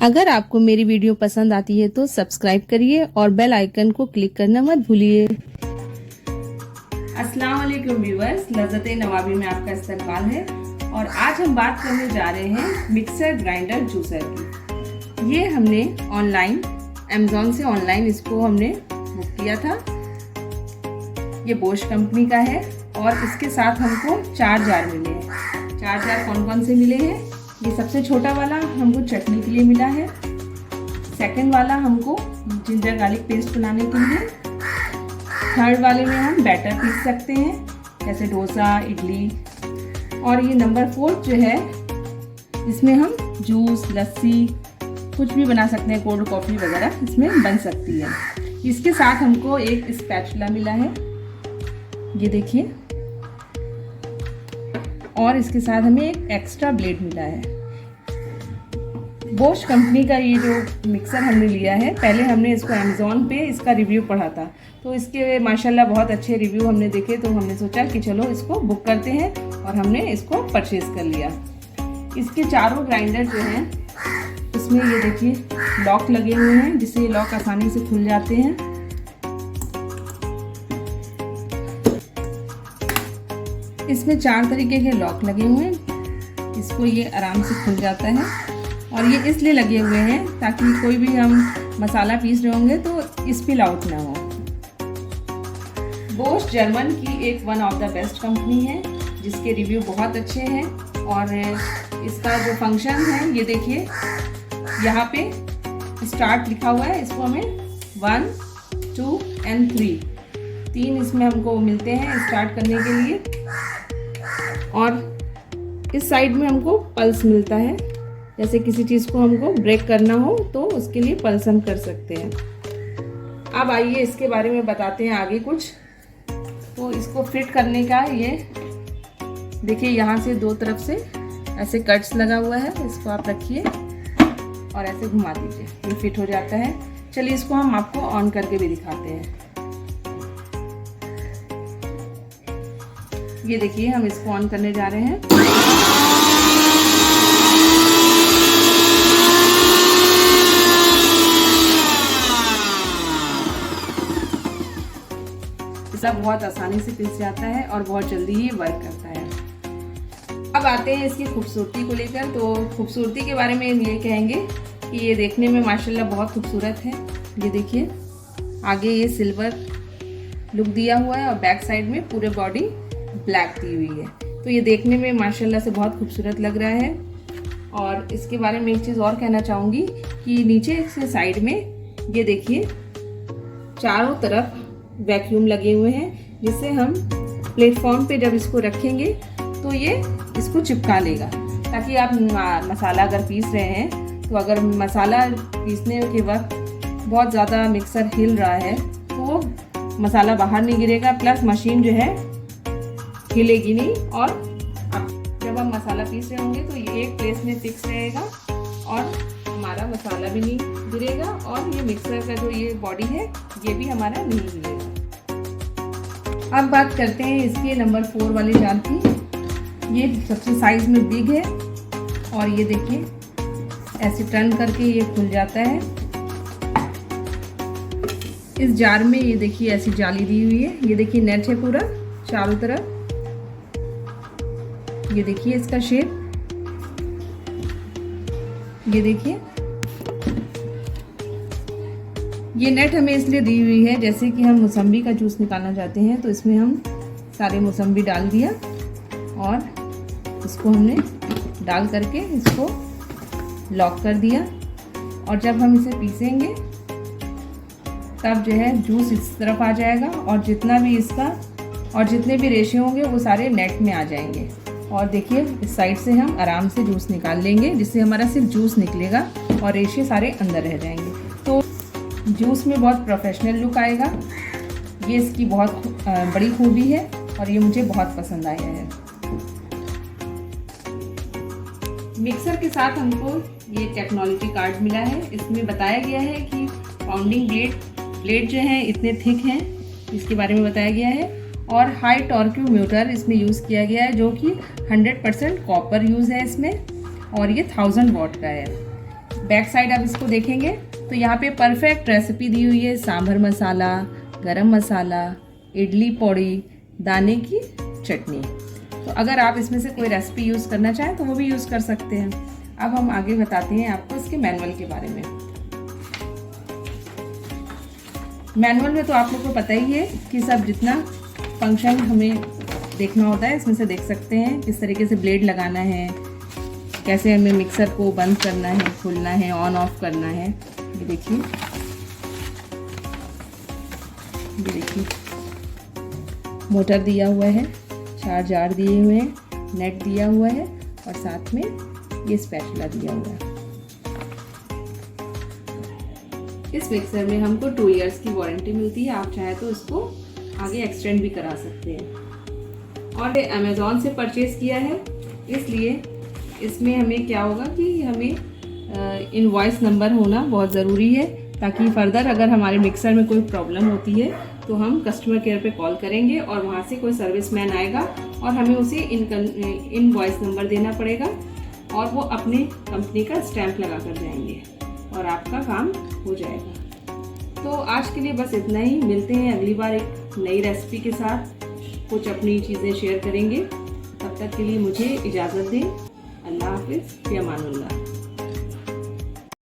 अगर आपको मेरी वीडियो पसंद आती है तो सब्सक्राइब करिए और बेल आइकन को क्लिक करना मत भूलिए। अस्सलाम वालेकुम व्यूअर्स, लज़्ज़त-ए नवाबी में आपका इस्तकबाल है और आज हम बात करने जा रहे हैं मिक्सर ग्राइंडर जूसर की। ये हमने ऑनलाइन अमेज़ॉन से इसको हमने बुक किया था। ये बोश कंपनी का है और इसके साथ हमको 4 जार मिले हैं। 4 जार कौन कौन से मिले हैं? ये सबसे छोटा वाला हमको चटनी के लिए मिला है। सेकंड वाला हमको जिंजर गार्लिक पेस्ट बनाने के लिए। थर्ड वाले में हम बैटर पीस सकते हैं जैसे डोसा, इडली। और ये नंबर 4 जो है इसमें हम जूस, लस्सी कुछ भी बना सकते हैं, कोल्ड कॉफ़ी वगैरह इसमें बन सकती है। इसके साथ हमको एक स्पैचुला मिला है, ये देखिए। और इसके साथ हमें एक एक्स्ट्रा ब्लेड मिला है। बोश कंपनी का ये जो मिक्सर हमने लिया है, पहले हमने इसको अमेज़ॉन पे इसका रिव्यू पढ़ा था, तो इसके माशाल्लाह बहुत अच्छे रिव्यू हमने देखे, तो हमने सोचा कि चलो इसको बुक करते हैं और हमने इसको परचेज़ कर लिया। इसके चारों ग्राइंडर जो हैं इसमें ये देखिए लॉक लगे हुए हैं, जिससे ये लॉक आसानी से खुल जाते हैं। इसमें 4 तरीके के लॉक लगे हुए हैं, इसको ये आराम से खुल जाता है। और ये इसलिए लगे हुए हैं ताकि कोई भी हम मसाला पीस रहे होंगे तो स्पिल आउट ना हो। बोश जर्मन की एक one of the best company है जिसके रिव्यू बहुत अच्छे हैं। और इसका जो फंक्शन है ये देखिए, यहाँ पे स्टार्ट लिखा हुआ है, इसको हमें 1, 2 and 3 इसमें हमको मिलते हैं स्टार्ट करने के लिए। और इस साइड में हमको पल्स मिलता है, जैसे किसी चीज़ को हमको ब्रेक करना हो तो उसके लिए पल्स हम कर सकते हैं। अब आइए इसके बारे में बताते हैं आगे कुछ। तो इसको फिट करने का ये देखिए, यहाँ से 2 तरफ से ऐसे कट्स लगा हुआ है, इसको आप रखिए और ऐसे घुमा दीजिए, ये फिट हो जाता है। चलिए इसको हम आपको ऑन करके भी दिखाते हैं। ये देखिए हम इसको ऑन करने जा रहे हैं। सब बहुत आसानी से पिस जाता है और बहुत जल्दी ही वर्क करता है। अब आते हैं इसकी खूबसूरती को लेकर। तो खूबसूरती के बारे में ये कहेंगे कि ये देखने में माशाल्लाह बहुत खूबसूरत है। ये देखिए आगे ये सिल्वर लुक दिया हुआ है और बैक साइड में पूरे बॉडी ब्लैक दी हुई है, तो ये देखने में माशाल्लाह से बहुत खूबसूरत लग रहा है। और इसके बारे में एक चीज़ और कहना चाहूँगी कि नीचे से साइड में ये देखिए चारों तरफ वैक्यूम लगे हुए हैं, जिससे हम प्लेटफॉर्म पे जब इसको रखेंगे तो ये इसको चिपका लेगा, ताकि आप मसाला अगर पीस रहे हैं तो अगर मसाला पीसने के वक्त बहुत ज़्यादा मिक्सर हिल रहा है तो वो मसाला बाहर नहीं गिरेगा, प्लस मशीन जो है हिलेगी नहीं। और जब हम मसाला पीस रहे होंगे तो ये एक प्लेस में फिक्स रहेगा और हमारा मसाला भी नहीं गिरेगा और ये मिक्सर का जो ये बॉडी है ये भी हमारा नहीं हिलेगा। अब बात करते हैं इसके नंबर 4 वाले जार की। ये सबसे साइज में बिग है और ये देखिए ऐसे टर्न करके ये खुल जाता है। इस जार में ये देखिए ऐसी जाली दी हुई है, ये देखिए नेट है पूरा चारों तरफ। ये देखिए इसका शेप, ये देखिए ये नेट हमें इसलिए दी हुई है, जैसे कि हम मौसम्बी का जूस निकालना चाहते हैं तो इसमें हम सारे मौसम्बी डाल दिया और इसको हमने डाल करके इसको लॉक कर दिया। और जब हम इसे पीसेंगे तब जो है जूस इस तरफ आ जाएगा और जितना भी इसका और जितने भी रेशे होंगे वो सारे नेट में आ जाएंगे। और देखिए इस साइड से हम आराम से जूस निकाल लेंगे, जिससे हमारा सिर्फ जूस निकलेगा और रेशे सारे अंदर रह जाएंगे। तो जूस में बहुत प्रोफेशनल लुक आएगा। ये इसकी बहुत बड़ी खूबी है और ये मुझे बहुत पसंद आया है। मिक्सर के साथ हमको ये टेक्नोलॉजी कार्ड मिला है, इसमें बताया गया है कि पाउंडिंग ब्लेड जो है इतने थिक हैं, इसके बारे में बताया गया है। और हाई टॉर्क मोटर इसमें यूज़ किया गया है, जो कि 100% कॉपर यूज़ है इसमें, और ये 1000 वाट का है। बैक साइड आप इसको देखेंगे तो यहाँ पे परफेक्ट रेसिपी दी हुई है। सांभर मसाला, गरम मसाला, इडली पौड़ी, दाने की चटनी। तो अगर आप इसमें से कोई रेसिपी यूज़ करना चाहें तो वो भी यूज़ कर सकते हैं। अब हम आगे बताते हैं आपको इसके मैनुअल के बारे में। मैनुअल में तो आप लोग को पता ही है कि सब जितना फंक्शन हमें देखना होता है इसमें से देख सकते हैं। किस तरीके से ब्लेड लगाना है, कैसे हमें मिक्सर को बंद करना है, खोलना है, ऑन ऑफ करना है। ये देखिए, ये देखिए मोटर दिया हुआ है, 4 जार दिए हुए हैं, नेट दिया हुआ है और साथ में ये स्पैचुला दिया हुआ है। इस मिक्सर में हमको 2 इयर्स की वारंटी मिलती है। आप चाहे तो इसको आगे एक्सटेंड भी करा सकते हैं। और ये अमेज़ॉन से परचेज़ किया है, इसलिए इसमें हमें क्या होगा कि हमें इनवॉइस नंबर होना बहुत ज़रूरी है, ताकि फर्दर अगर हमारे मिक्सर में कोई प्रॉब्लम होती है तो हम कस्टमर केयर पे कॉल करेंगे और वहाँ से कोई सर्विसमैन आएगा और हमें उसे इनवॉइस नंबर देना पड़ेगा और वो अपने कंपनी का स्टैंप लगा कर जाएंगे और आपका काम हो जाएगा। तो आज के लिए बस इतना ही। मिलते हैं अगली बार एक नई रेसिपी के साथ, कुछ अपनी चीज़ें शेयर करेंगे। तब तक के लिए मुझे इजाज़त दें। अल्लाह हाफिज़, फ़ी अमानुल्लाह।